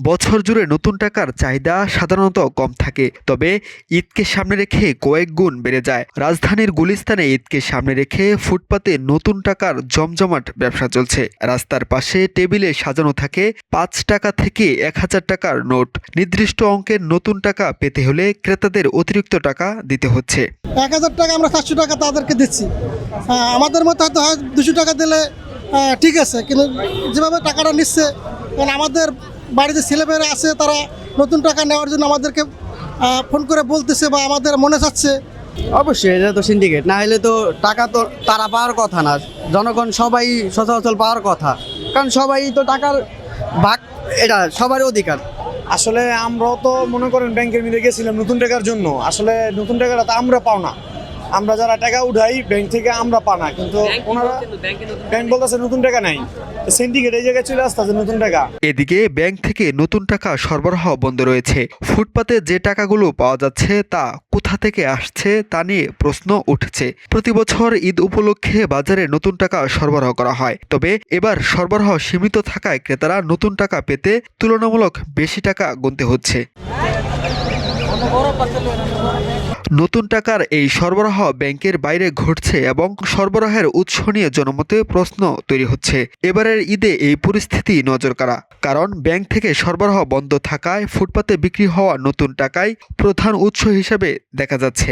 বছর জুড়ে নতুন টাকার চাহিদা সাধারণত কম থাকে, তবে ঈদকে সামনে রেখে কয়েক গুণ বেড়ে যায়। রাজধানীর গুলিস্তানে ঈদকে সামনে রেখে ফুটপাতে নতুন টাকার জমজমাট ব্যবসা চলছে। রাস্তার পাশে টেবিলে সাজানো থাকে 5 টাকা থেকে 1000 টাকার নোট। নির্দিষ্ট অঙ্কের নতুন টাকা পেতে হলে ক্রেতাদের অতিরিক্ত টাকা দিতে হচ্ছে। 1000 টাকা আমরা 700 টাকা তাদেরকে দিচ্ছি। আমাদের মতো হয়তো 200 টাকা দিলে ঠিক আছে, কিন্তু যেভাবে টাকাটা নিচ্ছে, কারণ আমাদের বাড়িতে ছেলেমেয়েরা আছে, তারা নতুন টাকা নেওয়ার জন্য আমাদেরকে ফোন করে বলতেছে বা আমাদের মনে চাচ্ছে। অবশ্যই এটা তো সিন্ডিকেট, না হলে তো টাকা তো তারা পাওয়ার কথা না, জনগণ সবাই সচরাচর পাওয়ার কথা, কারণ সবাই তো টাকার ভাগ, এটা সবারই অধিকার। আসলে আমরাও তো মনে করেন ব্যাংকের মিলে গেছিলাম নতুন টাকার জন্য। আসলে নতুন টাকাটা তো আমরা পাও না, আমরা যারা টাকা উঠাই ব্যাংক থেকে আমরা পাই না, কিন্তু ওনারা ব্যাংক বলতেছে নতুন টাকা নাই, সিন্ডিকেট এই জায়গায় চলে আসতেছে নতুন টাকা। এদিকে ব্যাংক থেকে নতুন টাকা সরবরাহ বন্ধ রয়েছে। ফুটপাতে যে টাকাগুলো পাওয়া যাচ্ছে তা কোথা থেকে আসছে তা নিয়ে প্রশ্ন উঠছে। প্রতি বছর ঈদ উপলক্ষে বাজারে নতুন টাকা সরবরাহ করা হয়, তবে এবার সরবরাহ সীমিত থাকায় ক্রেতারা নতুন টাকা পেতে তুলনামূলক বেশি টাকা গুনতে হচ্ছে। নতুন টাকার এই সরবরাহ ব্যাংকের বাইরে ঘটছে এবং সরবরাহের উৎস নিয়ে জনমতে প্রশ্ন তৈরি হচ্ছে। এবারের ঈদে এই পরিস্থিতি নজর কাড়া, কারণ ব্যাংক থেকে সরবরাহ বন্ধ থাকায় ফুটপাতে বিক্রি হওয়া নতুন টাকাই প্রধান উৎস হিসেবে দেখা যাচ্ছে।